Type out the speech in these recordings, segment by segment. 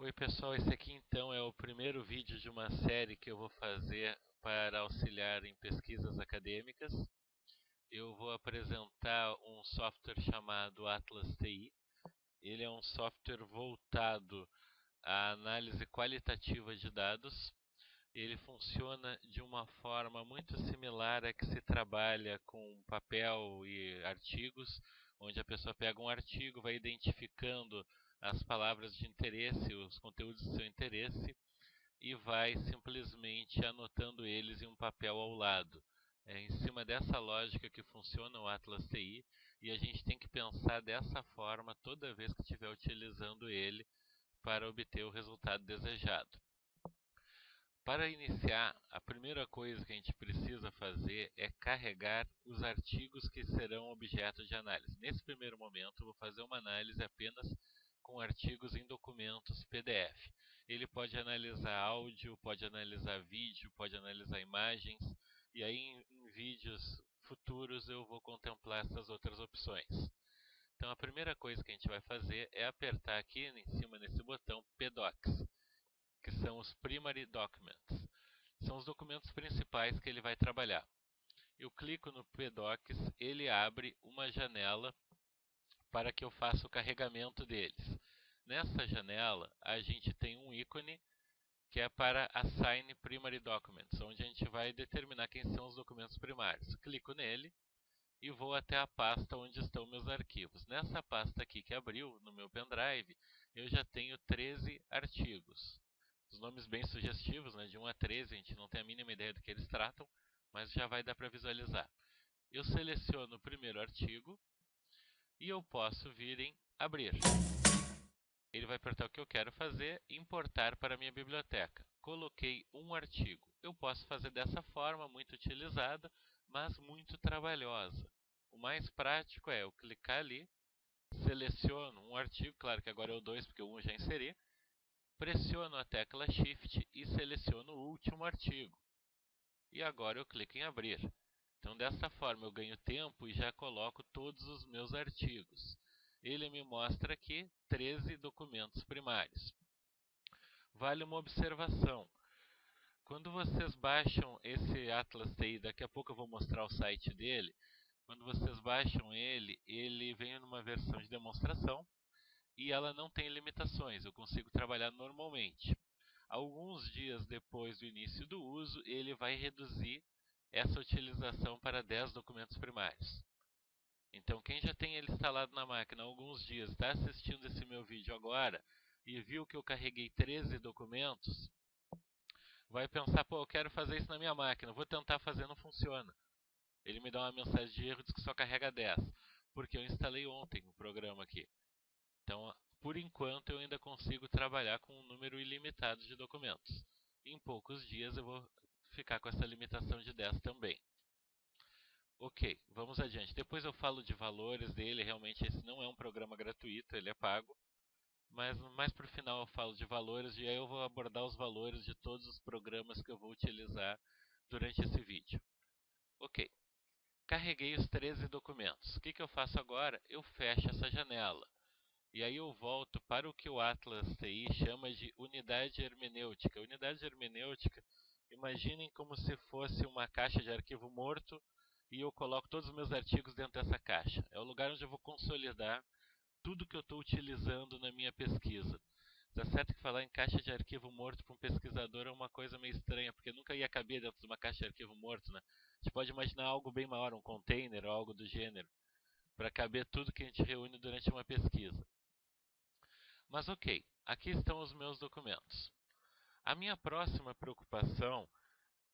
Oi pessoal, esse aqui então é o primeiro vídeo de uma série que eu vou fazer para auxiliar em pesquisas acadêmicas. Eu vou apresentar um software chamado Atlas TI. Ele é um software voltado à análise qualitativa de dados. Ele funciona de uma forma muito similar a que se trabalha com papel e artigos, onde a pessoa pega um artigo, vai identificando as palavras de interesse, os conteúdos de seu interesse, e vai simplesmente anotando eles em um papel ao lado. É em cima dessa lógica que funciona o Atlas TI, e a gente tem que pensar dessa forma toda vez que estiver utilizando ele para obter o resultado desejado. Para iniciar, a primeira coisa que a gente precisa fazer é carregar os artigos que serão objeto de análise. Nesse primeiro momento, eu vou fazer uma análise apenas com artigos em documentos PDF. Ele pode analisar áudio, pode analisar vídeo, pode analisar imagens, e aí em vídeos futuros eu vou contemplar essas outras opções. Então a primeira coisa que a gente vai fazer é apertar aqui em cima nesse botão PDocs, que são os Primary Documents. São os documentos principais que ele vai trabalhar. Eu clico no PDocs, ele abre uma janela para que eu faça o carregamento deles. Nessa janela, a gente tem um ícone que é para Assign Primary Documents, onde a gente vai determinar quem são os documentos primários. Clico nele e vou até a pasta onde estão meus arquivos. Nessa pasta aqui que abriu, no meu pendrive, eu já tenho 13 artigos. Os nomes bem sugestivos, né? De 1 a 13, a gente não tem a mínima ideia do que eles tratam, mas já vai dar para visualizar. Eu seleciono o primeiro artigo e eu posso vir em Abrir. Ele vai apertar o que eu quero fazer, importar para a minha biblioteca. Coloquei um artigo. Eu posso fazer dessa forma, muito utilizada, mas muito trabalhosa. O mais prático é eu clicar ali, seleciono um artigo, claro que agora é o 2 porque o 1 já inseri, pressiono a tecla Shift e seleciono o último artigo. E agora eu clico em Abrir. Então dessa forma eu ganho tempo e já coloco todos os meus artigos. Ele me mostra aqui 13 documentos primários. Vale uma observação. Quando vocês baixam esse Atlas TI, daqui a pouco eu vou mostrar o site dele. Quando vocês baixam ele, ele vem numa versão de demonstração e ela não tem limitações, eu consigo trabalhar normalmente. Alguns dias depois do início do uso, ele vai reduzir essa utilização para 10 documentos primários. Então, quem já tem ele instalado na máquina há alguns dias, está assistindo esse meu vídeo agora e viu que eu carreguei 13 documentos, vai pensar, pô, eu quero fazer isso na minha máquina, vou tentar fazer, não funciona. Ele me dá uma mensagem de erro, diz que só carrega 10, porque eu instalei ontem o programa aqui. Então, por enquanto, eu ainda consigo trabalhar com um número ilimitado de documentos. Em poucos dias eu vou ficar com essa limitação de 10 também. Ok, vamos adiante. Depois eu falo de valores dele, realmente esse não é um programa gratuito, ele é pago. Mas mais para o final eu falo de valores e aí eu vou abordar os valores de todos os programas que eu vou utilizar durante esse vídeo. Ok, carreguei os 13 documentos. O que eu faço agora? Eu fecho essa janela. E aí eu volto para o que o Atlas TI chama de unidade hermenêutica. Unidade hermenêutica, imaginem como se fosse uma caixa de arquivo morto e eu coloco todos os meus artigos dentro dessa caixa. É o lugar onde eu vou consolidar tudo que eu estou utilizando na minha pesquisa. Tá certo que falar em caixa de arquivo morto para um pesquisador é uma coisa meio estranha, porque nunca ia caber dentro de uma caixa de arquivo morto, né? A gente pode imaginar algo bem maior, um container ou algo do gênero, para caber tudo que a gente reúne durante uma pesquisa. Mas ok, aqui estão os meus documentos. A minha próxima preocupação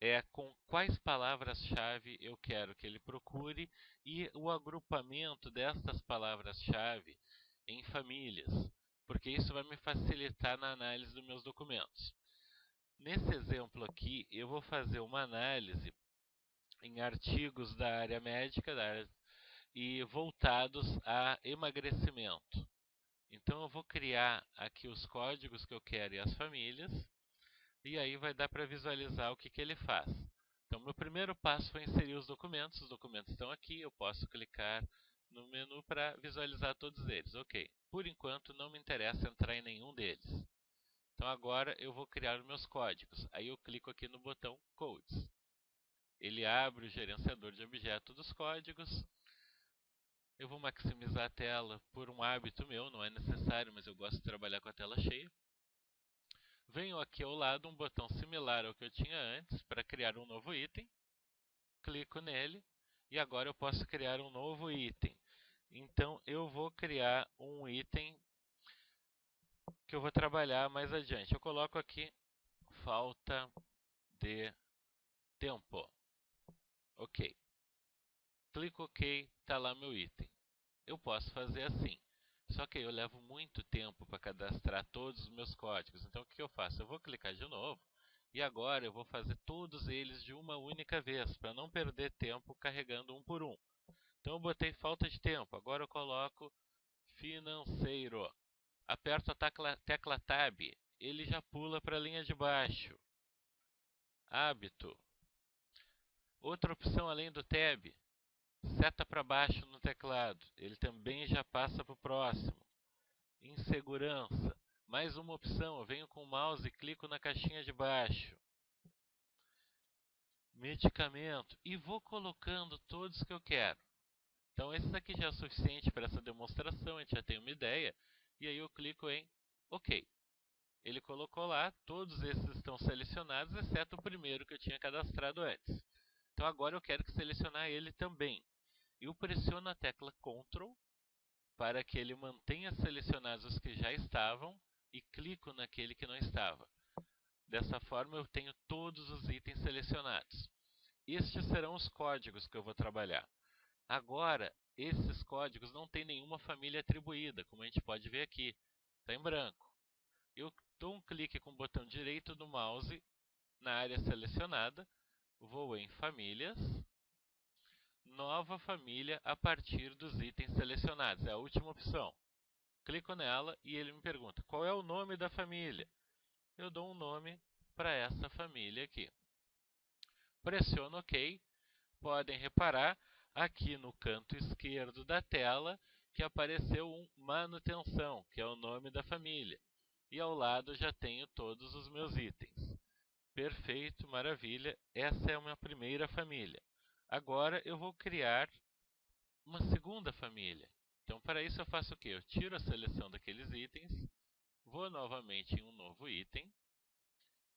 é com quais palavras-chave eu quero que ele procure e o agrupamento destas palavras-chave em famílias, porque isso vai me facilitar na análise dos meus documentos. Nesse exemplo aqui, eu vou fazer uma análise em artigos da área médica e voltados a emagrecimento. Então eu vou criar aqui os códigos que eu quero e as famílias, e aí vai dar para visualizar o que ele faz. Então meu primeiro passo foi inserir os documentos estão aqui, eu posso clicar no menu para visualizar todos eles. Ok, por enquanto não me interessa entrar em nenhum deles. Então agora eu vou criar os meus códigos. Aí eu clico aqui no botão Codes. Ele abre o gerenciador de objeto dos códigos. Eu vou maximizar a tela por um hábito meu, não é necessário, mas eu gosto de trabalhar com a tela cheia. Venho aqui ao lado um botão similar ao que eu tinha antes para criar um novo item. Clico nele e agora eu posso criar um novo item. Então eu vou criar um item que eu vou trabalhar mais adiante. Eu coloco aqui falta de tempo. Ok. Clico OK, está lá meu item. Eu posso fazer assim. Só que eu levo muito tempo para cadastrar todos os meus códigos. Então o que eu faço? Eu vou clicar de novo e agora eu vou fazer todos eles de uma única vez, para não perder tempo carregando um por um. Então eu botei falta de tempo. Agora eu coloco financeiro. Aperto a tecla Tab. Ele já pula para a linha de baixo. Hábito. Outra opção além do Tab. Seta para baixo no teclado. Ele também já passa para o próximo. Insegurança. Mais uma opção. Eu venho com o mouse e clico na caixinha de baixo. Medicamento. E vou colocando todos que eu quero. Então, esse aqui já é o suficiente para essa demonstração. A gente já tem uma ideia. E aí eu clico em OK. Ele colocou lá. Todos esses estão selecionados, exceto o primeiro que eu tinha cadastrado antes. Então, agora eu quero selecionar ele também. Eu pressiono a tecla Ctrl para que ele mantenha selecionados os que já estavam e clico naquele que não estava. Dessa forma eu tenho todos os itens selecionados. Estes serão os códigos que eu vou trabalhar. Agora, esses códigos não têm nenhuma família atribuída, como a gente pode ver aqui. Está em branco. Eu dou um clique com o botão direito do mouse na área selecionada, vou em Famílias, Nova família a partir dos itens selecionados. É a última opção. Clico nela e ele me pergunta qual é o nome da família. Eu dou um nome para essa família aqui. Pressiono OK. Podem reparar aqui no canto esquerdo da tela que apareceu um manutenção, que é o nome da família. E ao lado já tenho todos os meus itens. Perfeito, maravilha. Essa é a minha primeira família. Agora eu vou criar uma segunda família. Então, para isso eu faço o quê? Eu tiro a seleção daqueles itens, vou novamente em um novo item,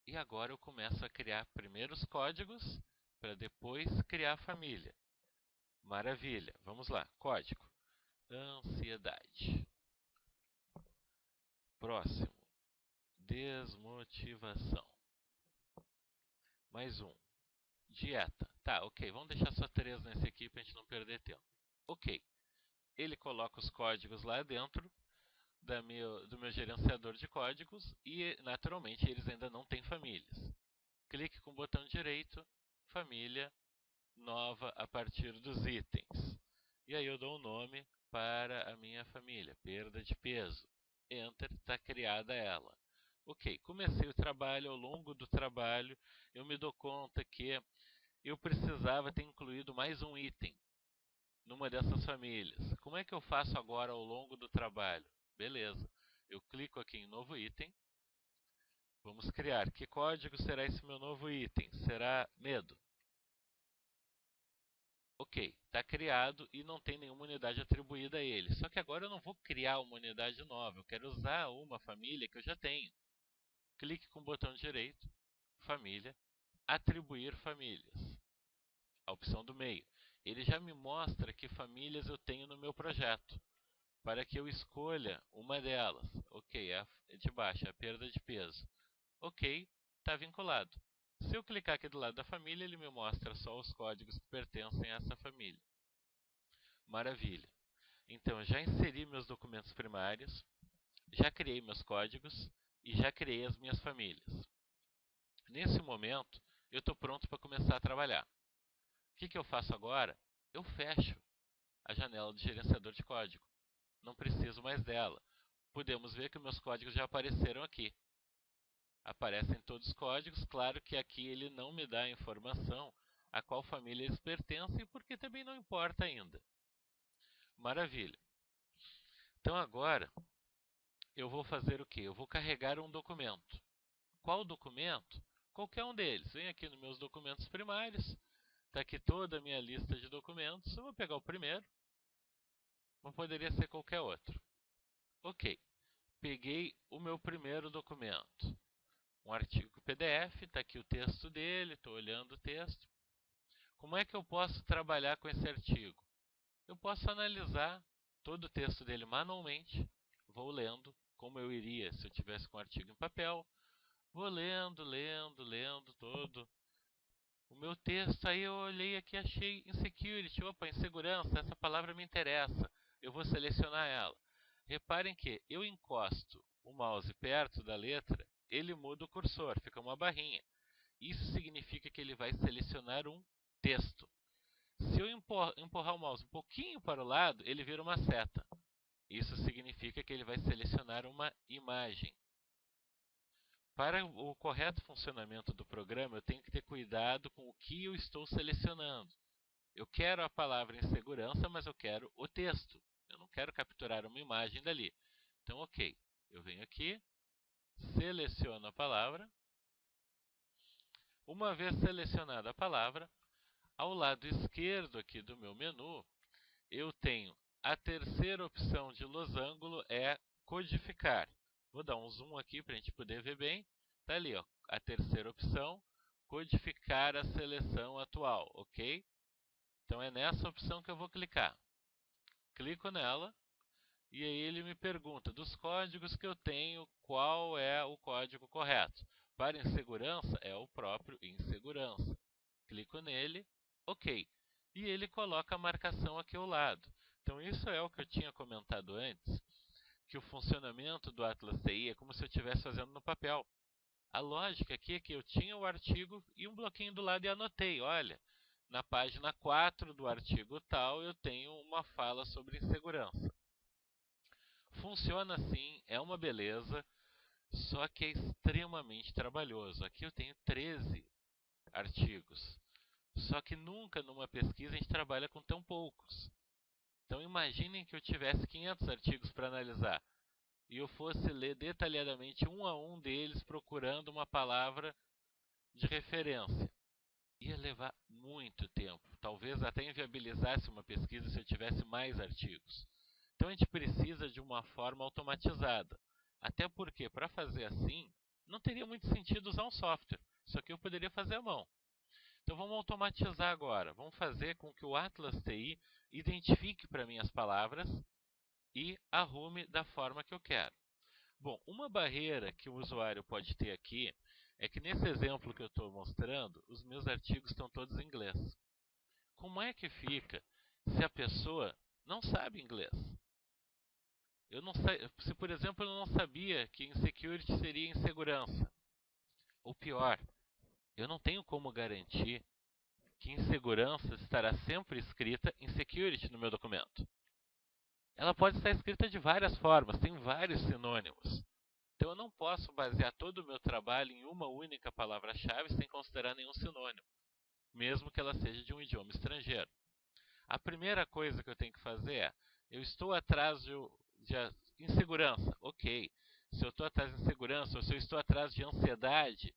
e agora eu começo a criar primeiro os códigos, para depois criar a família. Maravilha! Vamos lá. Código. Ansiedade. Próximo. Desmotivação. Mais um. Dieta. Tá, ok. Vamos deixar só 3 nesse aqui para a gente não perder tempo. Ok. Ele coloca os códigos lá dentro do meu gerenciador de códigos e, naturalmente, eles ainda não têm famílias. Clique com o botão direito, família nova a partir dos itens. E aí eu dou um nome para a minha família, perda de peso. Enter, está criada ela. Ok, comecei o trabalho. Ao longo do trabalho eu me dou conta que eu precisava ter incluído mais um item numa dessas famílias. Como é que eu faço agora ao longo do trabalho? Beleza, eu clico aqui em novo item. Vamos criar. Que código será esse meu novo item? Será medo. Ok, está criado e não tem nenhuma unidade atribuída a ele. Só que agora eu não vou criar uma unidade nova, eu quero usar uma família que eu já tenho. Clique com o botão direito, família, atribuir famílias. A opção do meio. Ele já me mostra que famílias eu tenho no meu projeto, para que eu escolha uma delas. Ok, é de baixo, é a perda de peso. Ok, está vinculado. Se eu clicar aqui do lado da família, ele me mostra só os códigos que pertencem a essa família. Maravilha. Então, eu já inseri meus documentos primários, já criei meus códigos e já criei as minhas famílias. Nesse momento, eu estou pronto para começar a trabalhar. O que eu faço agora? Eu fecho a janela do gerenciador de código. Não preciso mais dela. Podemos ver que meus códigos já apareceram aqui. Aparecem todos os códigos, claro que aqui ele não me dá a informação a qual família eles pertencem, porque também não importa ainda. Maravilha. Então agora eu vou fazer o quê? Eu vou carregar um documento. Qual documento? Qualquer um deles. Venho aqui nos meus documentos primários. Está aqui toda a minha lista de documentos. Eu vou pegar o primeiro. Mas poderia ser qualquer outro. Ok. Peguei o meu primeiro documento. Um artigo PDF. Está aqui o texto dele. Estou olhando o texto. Como é que eu posso trabalhar com esse artigo? Eu posso analisar todo o texto dele manualmente. Vou lendo, como eu iria se eu tivesse com o artigo em papel. Vou lendo todo o meu texto. Aí eu olhei aqui e achei insecurity. Opa, insegurança, essa palavra me interessa. Eu vou selecionar ela. Reparem que eu encosto o mouse perto da letra, ele muda o cursor, fica uma barrinha. Isso significa que ele vai selecionar um texto. Se eu empurrar o mouse um pouquinho para o lado, ele vira uma seta. Isso significa que ele vai selecionar uma imagem. Para o correto funcionamento do programa, eu tenho que ter cuidado com o que eu estou selecionando. Eu quero a palavra insegurança, mas eu quero o texto. Eu não quero capturar uma imagem dali. Então, ok. Eu venho aqui, seleciono a palavra. Uma vez selecionada a palavra, ao lado esquerdo aqui do meu menu, eu tenho a terceira opção de losango, é codificar. Vou dar um zoom aqui para a gente poder ver bem. Está ali, ó, a terceira opção, codificar a seleção atual, ok? Então é nessa opção que eu vou clicar. Clico nela e aí ele me pergunta, dos códigos que eu tenho, qual é o código correto? Para insegurança, é o próprio insegurança. Clico nele, ok. E ele coloca a marcação aqui ao lado. Então isso é o que eu tinha comentado antes, que o funcionamento do Atlas TI é como se eu estivesse fazendo no papel. A lógica aqui é que eu tinha o artigo e um bloquinho do lado e anotei, olha, na página 4 do artigo tal eu tenho uma fala sobre insegurança. Funciona assim, é uma beleza, só que é extremamente trabalhoso. Aqui eu tenho 13 artigos, só que nunca numa pesquisa a gente trabalha com tão poucos. Então imaginem que eu tivesse 500 artigos para analisar e eu fosse ler detalhadamente um a um deles procurando uma palavra de referência. Ia levar muito tempo, talvez até inviabilizasse uma pesquisa se eu tivesse mais artigos. Então a gente precisa de uma forma automatizada. Até porque para fazer assim, não teria muito sentido usar um software. Isso aqui eu poderia fazer à mão. Então vamos automatizar agora. Vamos fazer com que o Atlas TI identifique para mim as palavras e arrume da forma que eu quero. Bom, uma barreira que o usuário pode ter aqui é que nesse exemplo que eu estou mostrando, os meus artigos estão todos em inglês. Como é que fica se a pessoa não sabe inglês? Se, por exemplo, eu não sabia que insecurity seria insegurança. Ou pior, eu não tenho como garantir que insegurança estará sempre escrita insecurity no meu documento. Ela pode estar escrita de várias formas, tem vários sinônimos. Então eu não posso basear todo o meu trabalho em uma única palavra-chave sem considerar nenhum sinônimo, mesmo que ela seja de um idioma estrangeiro. A primeira coisa que eu tenho que fazer é, eu estou atrás de insegurança, ok. Se eu estou atrás de insegurança ou se eu estou atrás de ansiedade,